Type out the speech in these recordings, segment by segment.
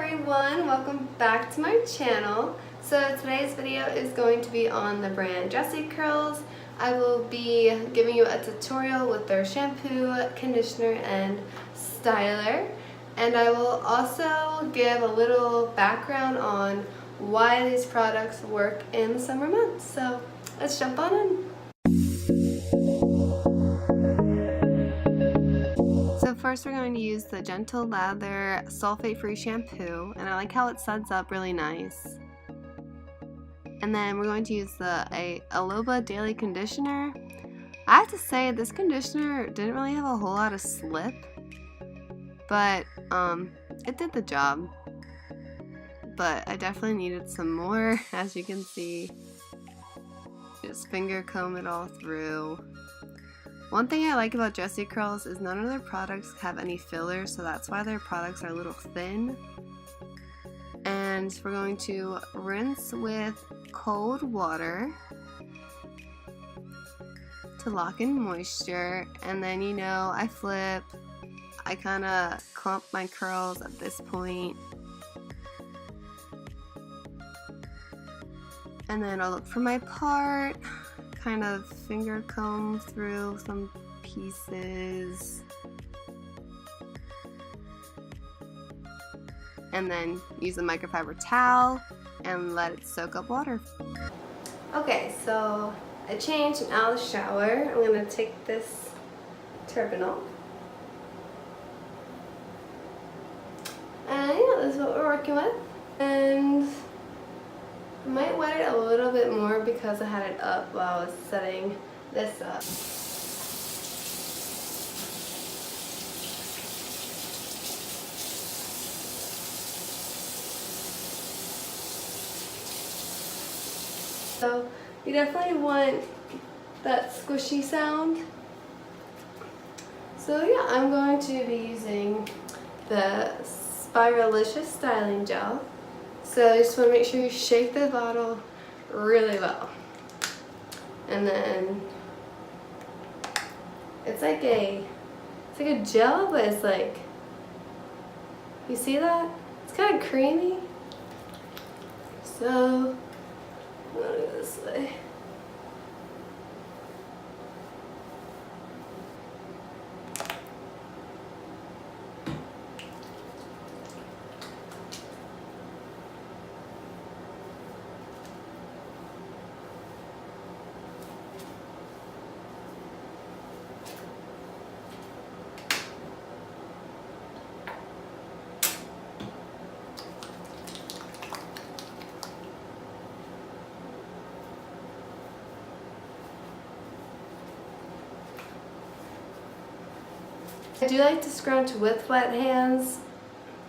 everyone, welcome back to my channel. So today's video is going to be on the brand Jessicurl. I will be giving you a tutorial with their shampoo, conditioner, and styler. And I will also give a little background on why these products work in the summer months. So let's jump on in. So first we're going to use the Gentle Lather sulfate-free shampoo, and I like how it suds up really nice. And then we're going to use the Aloba Daily Conditioner. I have to say this conditioner didn't really have a whole lot of slip, but it did the job. But I definitely needed some more, as you can see. Just finger comb it all through. One thing I like about Jessicurl is none of their products have any fillers, so that's why their products are a little thin. And we're going to rinse with cold water to lock in moisture, and then I flip. I kind of clump my curls at this point. And then I'll look for my part. Kind of finger comb through some pieces, and then use a microfiber towel and let it soak up water. Okay, so I changed and out of the shower. I'm gonna take this turban off, and yeah, this is what we're working with. And I might wet it a little bit more because I had it up while I was setting this up. So you definitely want that squishy sound. So yeah, I'm going to be using the Sprialicious styling gel. So you just want to make sure you shake the bottle really well. And then it's like a gel, but it's like, you see that? It's kind of creamy. So I'm gonna go this way. I do like to scrunch with wet hands,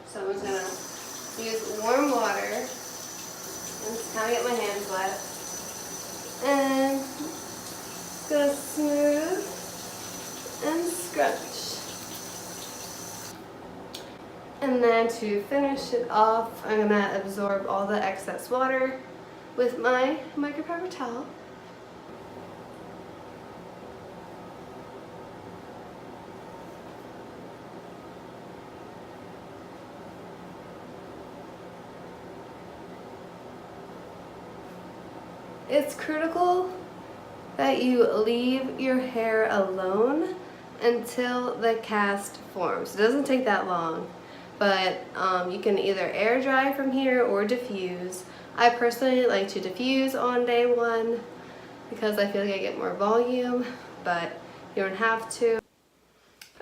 so I'm just gonna use warm water and just kind of get my hands wet, and just gonna smooth and scrunch. And then to finish it off, I'm gonna absorb all the excess water with my microfiber towel. It's critical that you leave your hair alone until the cast forms. It doesn't take that long, but you can either air dry from here or diffuse. I personally like to diffuse on day one because I feel like I get more volume, but you don't have to.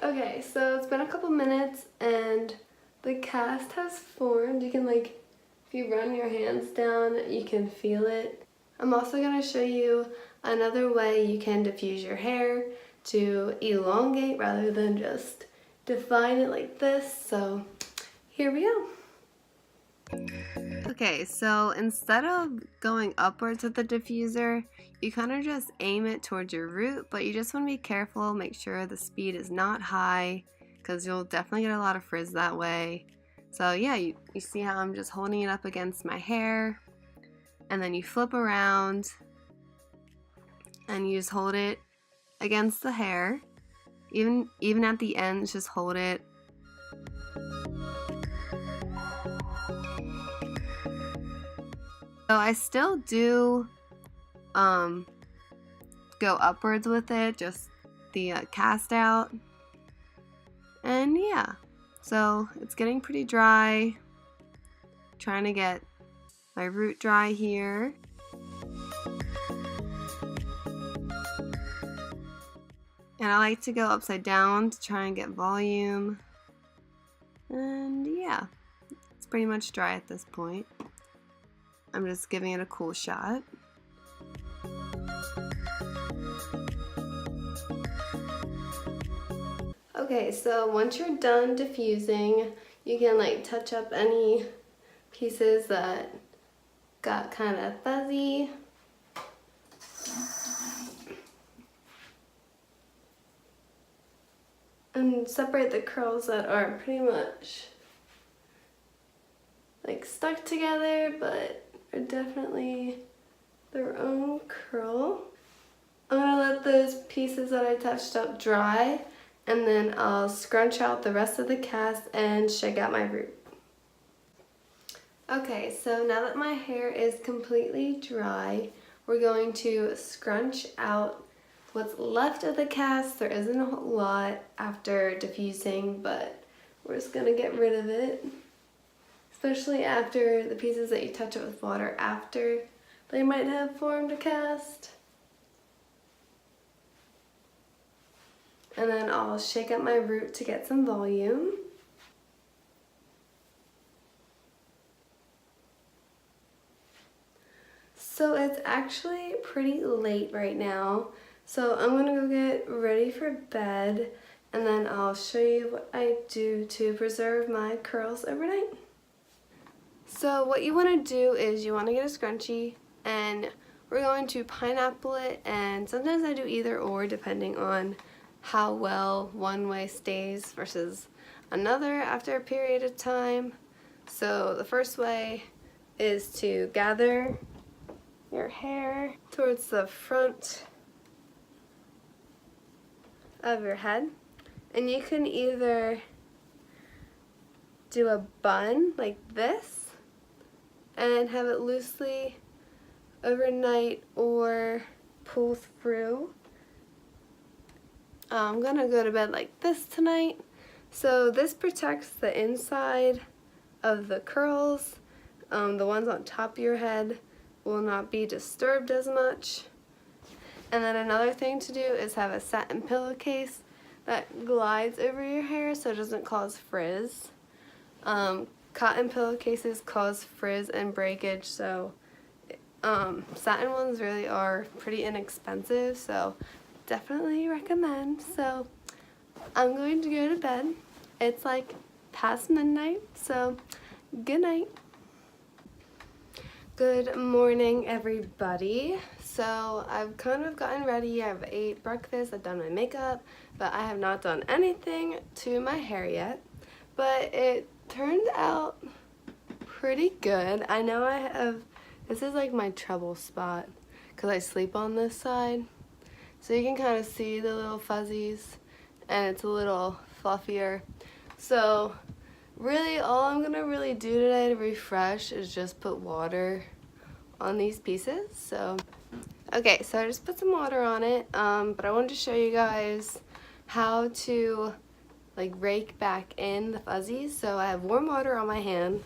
Okay, so it's been a couple minutes and the cast has formed. You can if you run your hands down, you can feel it. I'm also going to show you another way you can diffuse your hair to elongate rather than just define it like this. So here we go. Okay, so instead of going upwards with the diffuser, you kind of just aim it towards your root, but you just want to be careful, make sure the speed is not high because you'll definitely get a lot of frizz that way. So yeah, you see how I'm just holding it up against my hair. And then you flip around and you just hold it against the hair. Even at the ends, just hold it. So I still do go upwards with it, just the cast out. And yeah, so it's getting pretty dry. Trying to get my root dry here. And I like to go upside down to try and get volume. And yeah, it's pretty much dry at this point. I'm just giving it a cool shot. Okay, so once you're done diffusing, you can like touch up any pieces that got kind of fuzzy. And separate the curls that are pretty much like stuck together but are definitely their own curl. I'm gonna let those pieces that I touched up dry, and then I'll scrunch out the rest of the cast and shake out my root. Okay, so now that my hair is completely dry, we're going to scrunch out what's left of the cast. There isn't a whole lot after diffusing, but we're just gonna get rid of it. Especially after the pieces that you touch up with water after they might have formed a cast. And then I'll shake up my root to get some volume. So it's actually pretty late right now, so I'm gonna go get ready for bed, and then I'll show you what I do to preserve my curls overnight. So what you want to do is you want to get a scrunchie, and we're going to pineapple it, and sometimes I do either or depending on how well one way stays versus another after a period of time. So the first way is to gather your hair towards the front of your head, and you can either do a bun like this and have it loosely overnight or pull through. I'm gonna go to bed like this tonight. So this protects the inside of the curls. The ones on top of your head will not be disturbed as much. And then another thing to do is have a satin pillowcase that glides over your hair so it doesn't cause frizz. Cotton pillowcases cause frizz and breakage, so satin ones really are pretty inexpensive, so definitely recommend. So I'm going to go to bed. It's like past midnight, so good night. Good morning, everybody. So I've kind of gotten ready. I've ate breakfast, I've done my makeup, but I have not done anything to my hair yet. But it turned out pretty good. I know I have, this is like my trouble spot because I sleep on this side. So you can kind of see the little fuzzies, and it's a little fluffier. So really all I'm gonna really do today to refresh is just put water on these pieces. So okay, so I just put some water on it, but I wanted to show you guys how to like rake back in the fuzzies. So I have warm water on my hand,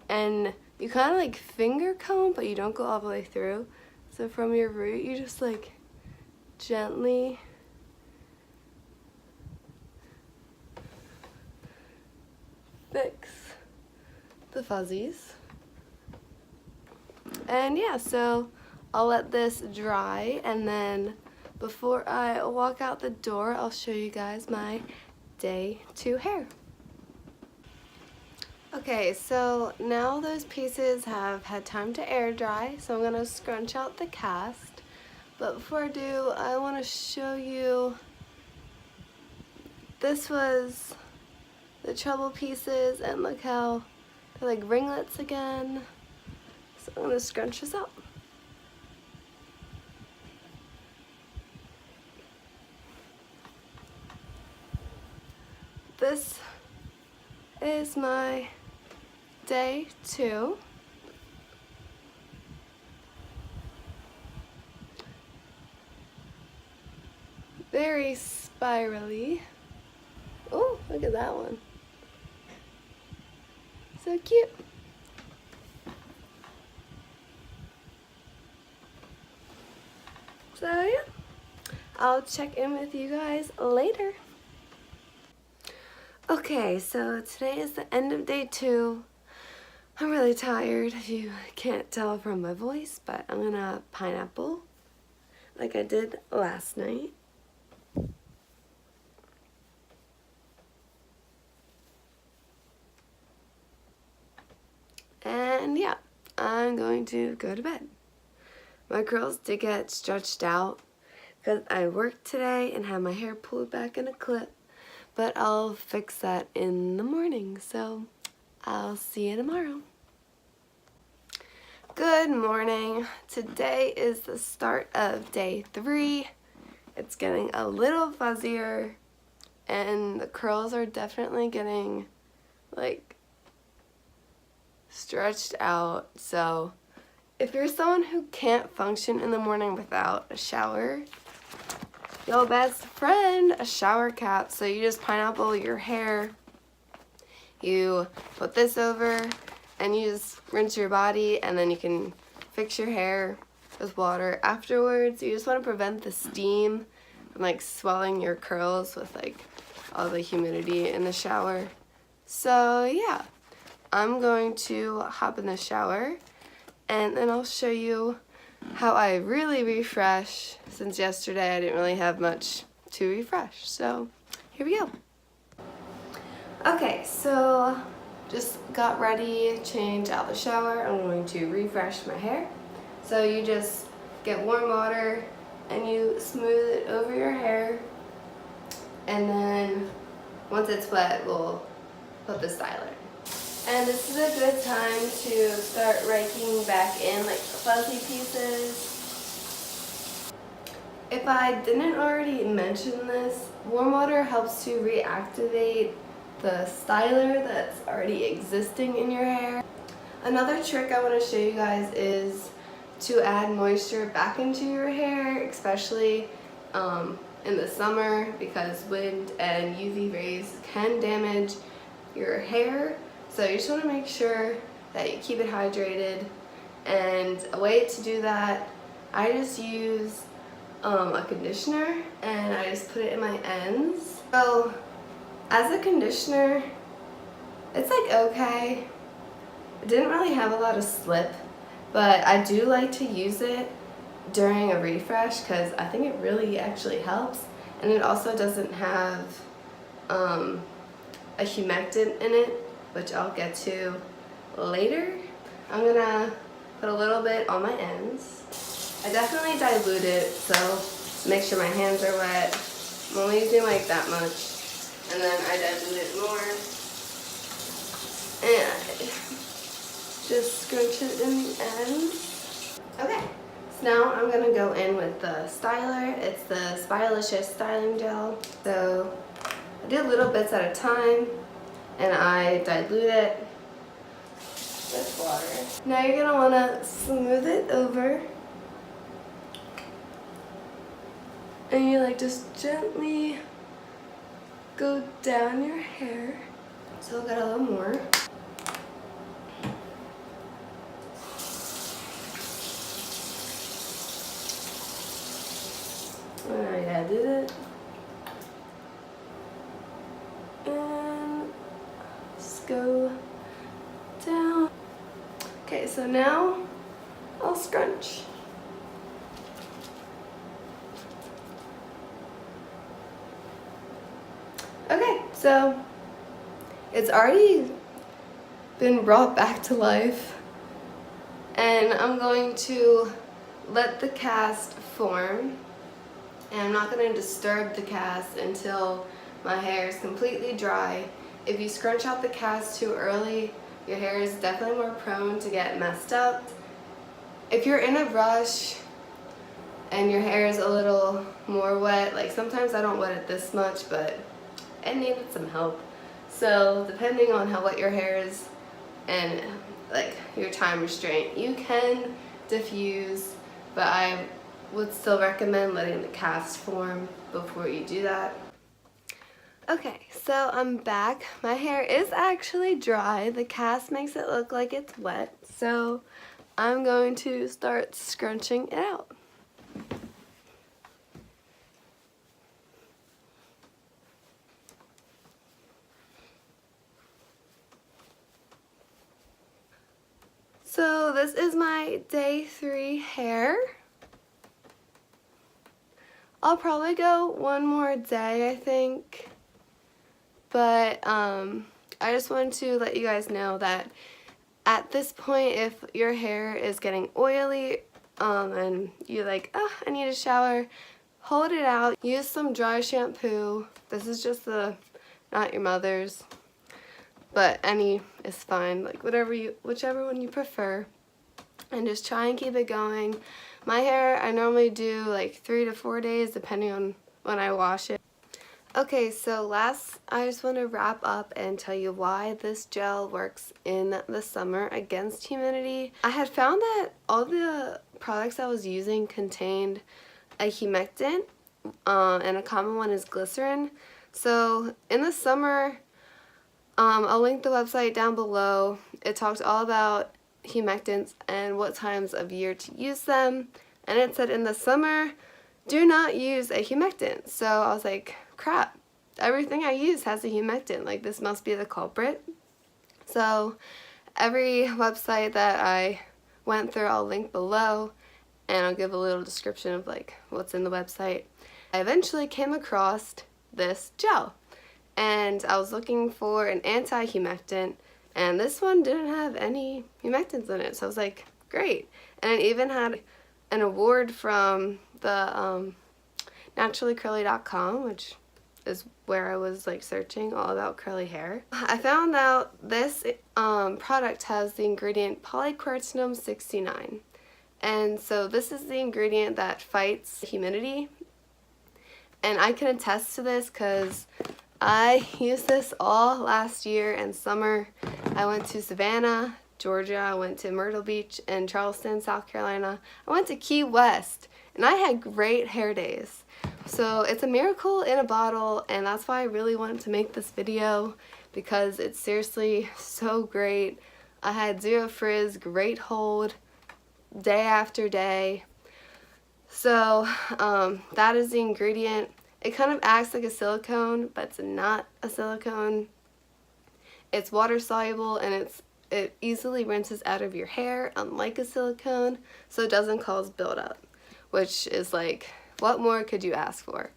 and you kind of like finger comb, but you don't go all the way through. So from your root you just like gently fix the fuzzies. And yeah, so I'll let this dry, and then before I walk out the door I'll show you guys my day 2 hair. Okay, so now those pieces have had time to air dry, so I'm gonna scrunch out the cast. But before I do, I want to show you, this was the trouble pieces, and look how they're like ringlets again. So I'm gonna scrunch this out. This is my day 2. Very spirally. Oh, look at that one. So cute. So yeah, I'll check in with you guys later. Okay, so today is the end of day 2. I'm really tired, if you can't tell from my voice, but I'm gonna pineapple like I did last night. And yeah, I'm going to go to bed. My curls did get stretched out because I worked today and had my hair pulled back in a clip, but I'll fix that in the morning, so I'll see you tomorrow. Good morning. Today is the start of day 3. It's getting a little fuzzier and the curls are definitely getting like stretched out. So if you're someone who can't function in the morning without a shower, your best friend, a shower cap. So you just pineapple your hair, you put this over, and you just rinse your body, and then you can fix your hair with water afterwards. You just want to prevent the steam from like swelling your curls with like all the humidity in the shower. So yeah, I'm going to hop in the shower and then I'll show you how I really refresh, since yesterday I didn't really have much to refresh. So here we go. Okay, so just got ready, changed out the shower. I'm going to refresh my hair. So you just get warm water and you smooth it over your hair, and then once it's wet, we'll put the styler. And this is a good time to start raking back in like the fuzzy pieces. If I didn't already mention this, warm water helps to reactivate the styler that's already existing in your hair. Another trick I want to show you guys is to add moisture back into your hair, especially in the summer, because wind and UV rays can damage your hair. So you just want to make sure that you keep it hydrated, and a way to do that, I just use a conditioner and I just put it in my ends. So as a conditioner, it's like okay. It didn't really have a lot of slip, but I do like to use it during a refresh because I think it really actually helps, and it also doesn't have a humectant in it, which I'll get to later. I'm gonna put a little bit on my ends. I definitely dilute it, so make sure my hands are wet. I'm only using like that much, and then I dilute it more. And just scrunch it in the ends. Okay, so now I'm gonna go in with the styler. It's the Sprialicious styling gel. So I do little bits at a time, and I dilute it with water. Now you're gonna wanna smooth it over, and you like just gently go down your hair. So I'll get a little more. And I added it. And just go down. Okay, so now I'll scrunch. Okay, so it's already been brought back to life, and I'm going to let the cast form, and I'm not going to disturb the cast until my hair is completely dry. If you scrunch out the cast too early, your hair is definitely more prone to get messed up. If you're in a rush and your hair is a little more wet, like sometimes I don't wet it this much, but it needed some help. So depending on how wet your hair is and like your time restraint, you can diffuse, but I would still recommend letting the cast form before you do that. Okay, so I'm back. My hair is actually dry. The cast makes it look like it's wet, so I'm going to start scrunching it out. So this is my day 3 hair. I'll probably go one more day, I think. But I just wanted to let you guys know that at this point, if your hair is getting oily and you're like, oh, I need a shower, hold it out. Use some dry shampoo. This is just not your mother's, but any is fine. Like whichever one you prefer. And just try and keep it going. My hair, I normally do like 3 to 4 days depending on when I wash it. Okay, so I just want to wrap up and tell you why this gel works in the summer against humidity. I had found that all the products I was using contained a humectant, and a common one is glycerin. So in the summer, I'll link the website down below. It talks all about humectants and what times of year to use them. And it said in the summer, do not use a humectant. So I was like, crap, everything I use has a humectant. Like, this must be the culprit. So every website that I went through, I'll link below, and I'll give a little description of like what's in the website. I eventually came across this gel, and I was looking for an anti-humectant, and this one didn't have any humectants in it. So I was like, great. And it even had an award from the naturallycurly.com, which is where I was like searching all about curly hair. I found out this product has the ingredient polyquartinum 69, and so this is the ingredient that fights humidity, and I can attest to this because I used this all last year in summer. I went to Savannah, Georgia, I went to Myrtle Beach and Charleston, South Carolina. I went to Key West, and I had great hair days. So it's a miracle in a bottle, and that's why I really wanted to make this video, because it's seriously so great. I had zero frizz, great hold, day after day. So that is the ingredient. It kind of acts like a silicone, but it's not a silicone. It's water soluble, and it easily rinses out of your hair, unlike a silicone, so it doesn't cause buildup, which is like, what more could you ask for?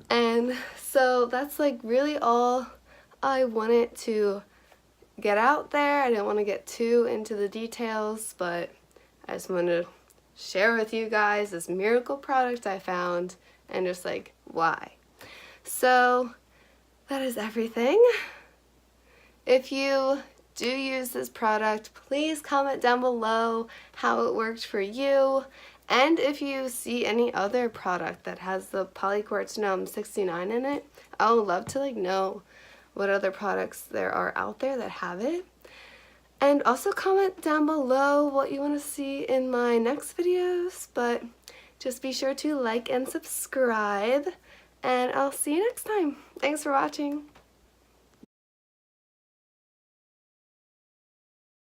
And so that's like really all I wanted to get out there. I didn't want to get too into the details, but I just wanted to share with you guys this miracle product I found and just like why. So that is everything. If you do use this product, please comment down below how it worked for you. And if you see any other product that has the polyquartinum 69 in it, I would love to like know what other products there are out there that have it. And also comment down below what you want to see in my next videos. But just be sure to like and subscribe, and I'll see you next time. Thanks for watching.